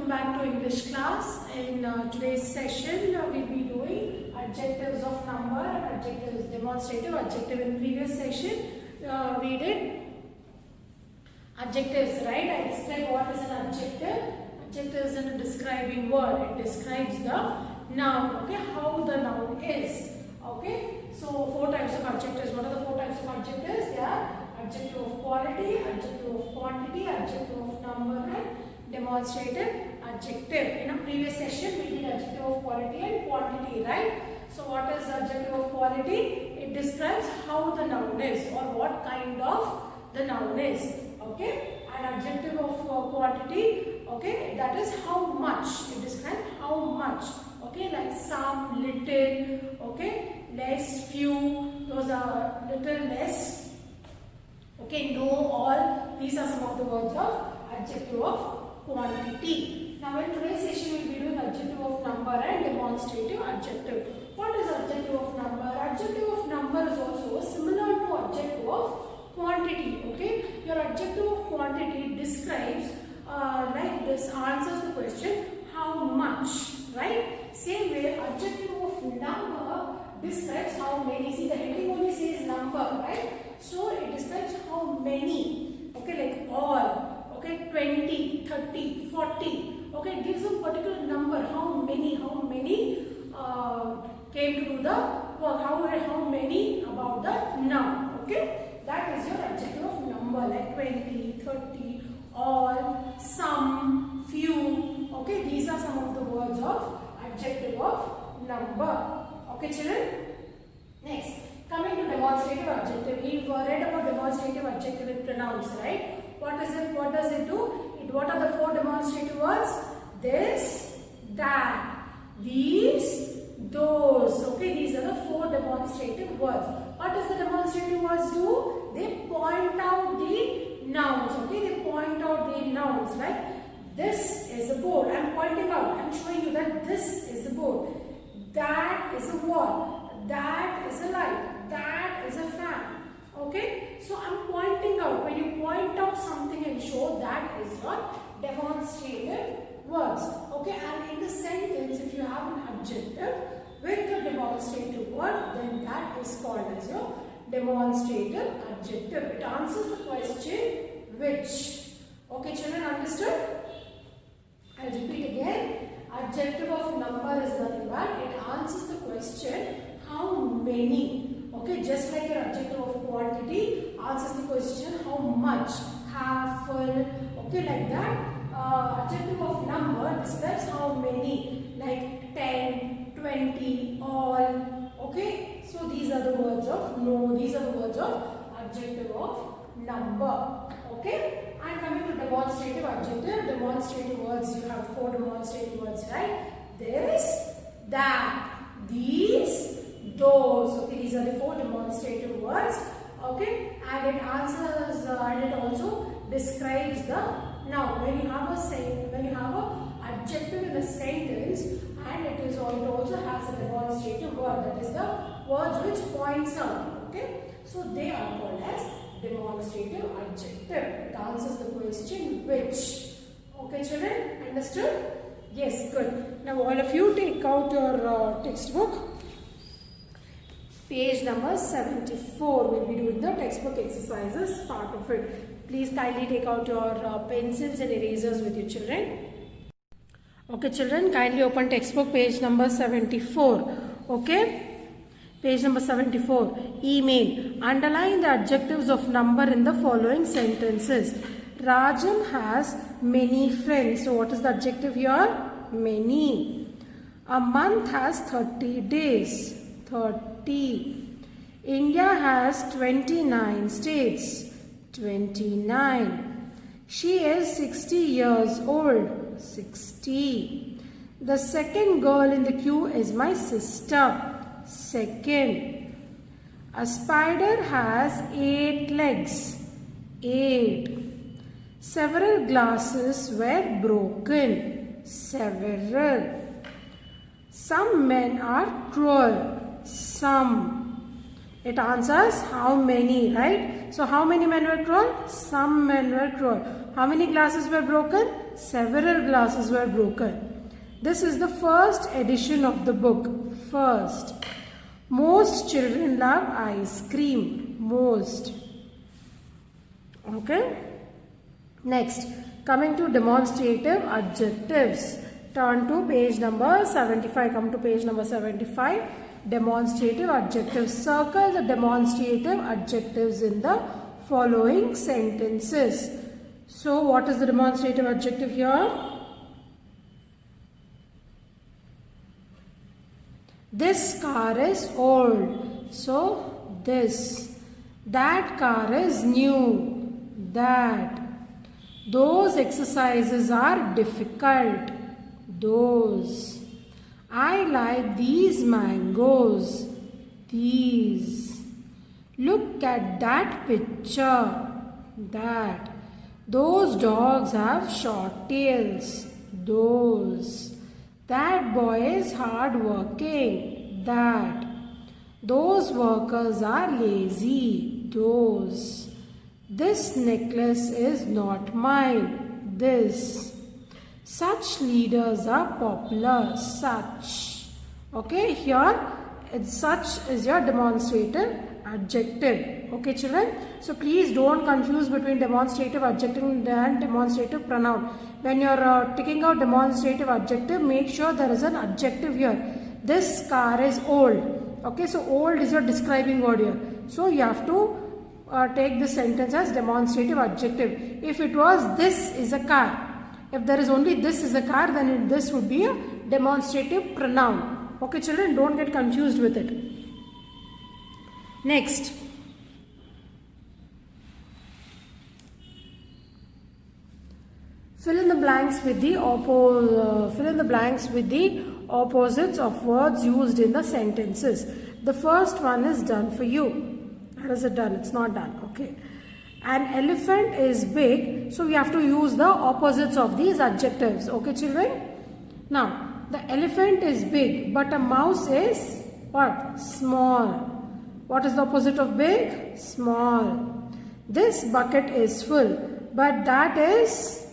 back to English class. In today's session, we'll be doing adjectives of number and adjectives, demonstrative adjective. In previous session, we did adjectives, right? I explained what is an adjective. Adjective is a describing word. It describes the noun, okay? How the noun is, okay? So, 4 types of adjectives. What are the 4 types of adjectives? They are adjective of quality, adjective of quantity, adjective of number, and demonstrative adjective. In a previous session, we did adjective of quality and quantity, right? So, what is adjective of quality? It describes how the noun is or what kind of the noun is, okay? And adjective of quantity, okay, that is how much. It describes how much, okay, like some, little, okay, less, few, those are little, less, okay, no, all. These are some of the words of adjective of quantity. Now in today's session we will be doing adjective of number and demonstrative adjective. What is adjective of number? Adjective of number is also similar to adjective of quantity, okay? Your adjective of quantity describes like this, answers the question how much, right? Same way adjective of number describes how many. See, the heading only says number, right? So it describes how many, okay, like all, okay, 20, 30, 40, okay, it gives a particular number, how many came to do the work, how many about the noun, okay, that is your adjective of number, like 20, 30, all, some, few, okay, these are some of the words of adjective of number, okay children. Next, coming to demonstrative adjective, we've read about demonstrative adjective with pronouns, right? What is it? What does it do? What are the 4 demonstrative words? This, that, these, those. Okay, these are the 4 demonstrative words. What does the demonstrative words do? They point out the nouns. Okay, they point out the nouns, right? This is a board. I'm pointing out. I'm showing you that this is a board. That is a wall. That is a light. That is a fan. Okay, so I'm pointing out. When you point out something and show, that is your demonstrative words. Okay, and in the sentence, if you have an adjective with a demonstrative word, then that is called as your demonstrative adjective. It answers the question which. Okay, children, understood? I'll repeat again. Adjective of number is nothing but it answers the question how many. Okay, just like your adjective of quantity answers the question how much, half, full, okay, like that. Adjective of number describes how many, like 10, 20, all, okay. So these are the words of these are the words of adjective of number, okay. And coming to demonstrative adjective, demonstrative words, you have 4 demonstrative words, right? This, that, these, those, okay, these are the 4 demonstrative words, okay, and it answers and it also describes the noun. When you have a adjective in a sentence and it also has a demonstrative word, that is the words which points out, okay, so they are called as demonstrative adjective. It answers the question which. Okay children, understood? Yes, good. Now all of you take out your textbook. Page number 74, we'll be doing the textbook exercises, part of it. Please kindly take out your pencils and erasers with you children. Okay children, kindly open textbook page number 74. Okay, page number 74. Email. Underline the adjectives of number in the following sentences. Rajan has many friends. So what is the adjective here? Many. A month has 30 days. 30. India has 29 states. 29. She is 60 years old. 60. The second girl in the queue is my sister. Second. A spider has 8 legs. 8. Several glasses were broken. Several. Some men are cruel. Some. It answers how many, right? So how many men were cruel? Some men were cruel. How many glasses were broken? Several glasses were broken. This is the first edition of the book. First. Most children love ice cream. Most. Okay. Next, coming to demonstrative adjectives. Turn to page number 75. Come to page number 75. Demonstrative adjectives. Circle the demonstrative adjectives in the following sentences. So, what is the demonstrative adjective here? This car is old. So, this. That car is new. That. Those exercises are difficult. Those. I like these mangoes. These. Look at that picture. That. Those dogs have short tails. Those. That boy is hard working. That. Those workers are lazy. Those. This necklace is not mine. This. Such leaders are popular. Such. Okay, here such is your demonstrative adjective. Okay, children. So please don't confuse between demonstrative adjective and demonstrative pronoun. When you are taking out demonstrative adjective, make sure there is an adjective here. This car is old. Okay, so old is your describing word here. So you have to take this sentence as demonstrative adjective. If it was this is a car, if there is only this is a car, then this would be a demonstrative pronoun. Okay, children, don't get confused with it. Next. Fill in the blanks with the opposites of words used in the sentences. The first one is done for you. How is it done? It's not done. Okay. An elephant is big, so we have to use the opposites of these adjectives. Okay, children? Now, the elephant is big, but a mouse is what? Small. What is the opposite of big? Small. This bucket is full, but that is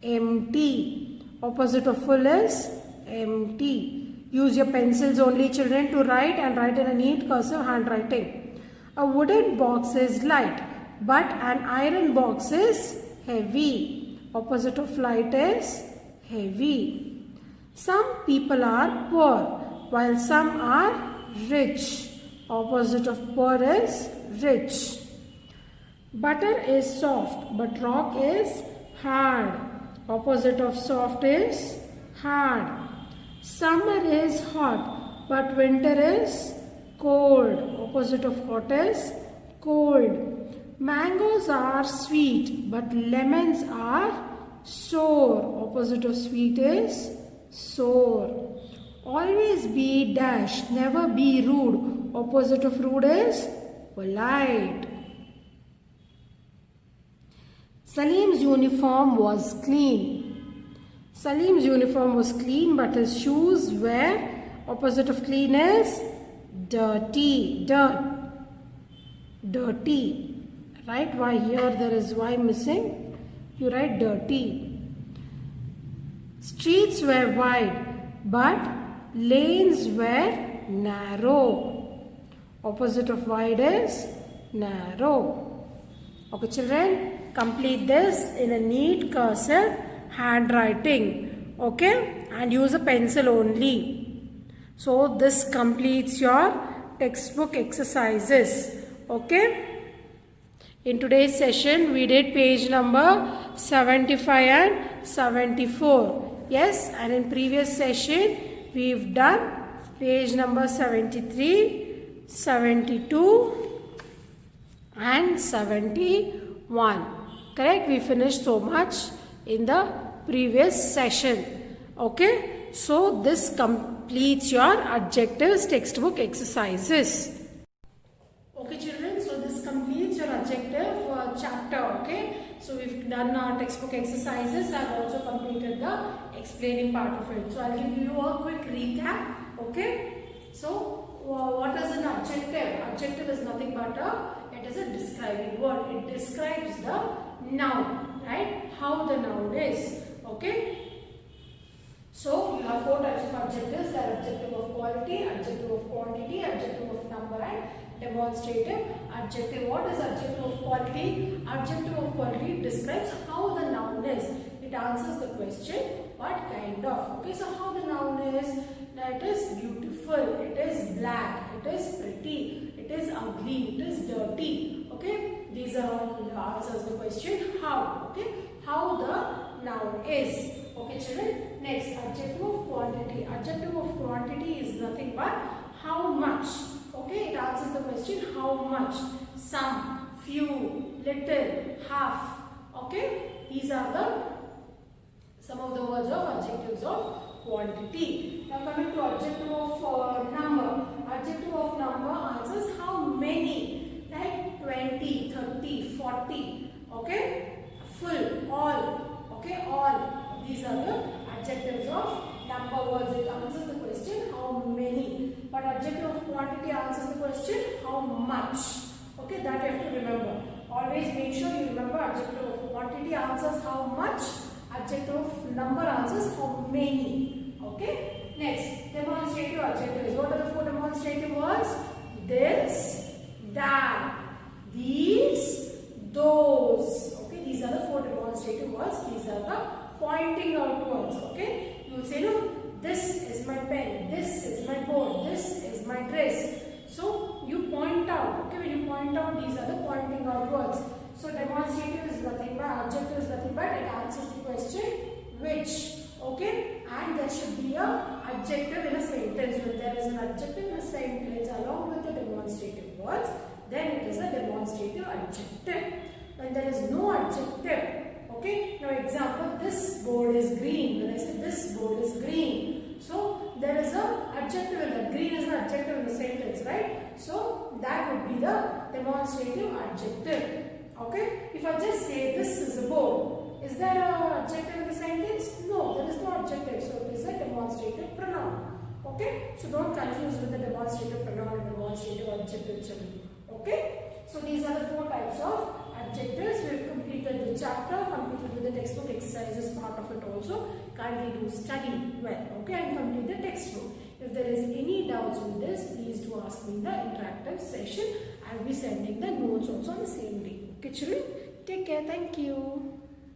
empty. Opposite of full is empty. Use your pencils only, children, to write and write in a neat cursive handwriting. A wooden box is light, but an iron box is heavy. Opposite of light is heavy. Some people are poor, while some are rich. Opposite of poor is rich. Butter is soft, but rock is hard. Opposite of soft is hard. Summer is hot, but winter is cold. Opposite of hot is cold. Mangoes are sweet, but lemons are sour. Opposite of sweet is sour. Always be dash, never be rude. Opposite of rude is polite. Salim's uniform was clean. Salim's uniform was clean, but his shoes were, opposite of clean is dirty. Dirty. Right? Why here there is Y missing? You write dirty. Streets were wide, but lanes were narrow. Opposite of wide is narrow. Okay, children, complete this in a neat cursive handwriting. Okay, and use a pencil only. So this completes your textbook exercises. Okay. In today's session, we did page number 75 and 74. Yes, and in previous session, we've done page number 73, 72 and 71. Correct? We finished so much in the previous session. Okay? So, this completes your adjectives textbook exercises. Okay, children, so this completes your adjective chapter. Okay, so we've done our textbook exercises and also completed the explaining part of it. So I'll give you a quick recap. Okay, so what is an adjective? Adjective is nothing but it is a describing word. It describes the noun. right? How the noun is. Okay. So you have four types of adjectives. They are adjective of quality, adjective of quantity, adjective of number, and demonstrative adjective. What is adjective of quality? Adjective of quality describes how the noun is. It answers the question what kind of. Okay, so how the noun is? It is beautiful, it is black, it is pretty, it is ugly, it is dirty. Okay, these are all the answers to the question how. Okay, how the noun is. Okay children, next adjective of quantity. Adjective of quantity is nothing but how much. Okay, it answers the question how much. Some, few, little, half. Okay, these are some of the words of adjectives of quantity. Now coming to adjective of number. Adjective of number answers how many, like 20, 30, 40. Okay, full, all. Okay, all. These are the adjectives of number words. It answers the question how many. But adjective of quantity answers the question how much. Okay, that you have to remember. Always make sure you remember adjective of quantity answers how much. Adjective of number answers how many. Okay. Next, demonstrative adjectives. What are the four demonstrative words? This, that, these, those. Okay, these are the four demonstrative words. These are the pointing out words. Okay, you will say, look, this is my pen, this is my board, this is my dress. So you point out. Okay, when you point out, these are the pointing out words. So demonstrative is nothing but, adjective is nothing but, it answers the question which. Okay, and there should be a adjective in a sentence. When there is an adjective in a sentence along with the demonstrative words, then it is a demonstrative adjective. When there is no adjective, okay, now example, this board is green. When I say this board is green, so there is a adjective in that. Green is an adjective in the sentence, right? So that would be the demonstrative adjective. Okay, if I just say this is a board, is there an adjective in the sentence? No, there is no adjective, so it is a demonstrative pronoun. Okay, so don't confuse with the demonstrative pronoun and demonstrative adjective children. Okay, so these are the four types of adjectives. We have completed the chapter, completed with the textbook exercises part of it also. Kindly do study well, okay, and complete the textbook. If there is any doubts with this, please do ask me in the interactive session. I will be sending the notes also on the same day. Okay children, take care. Thank you.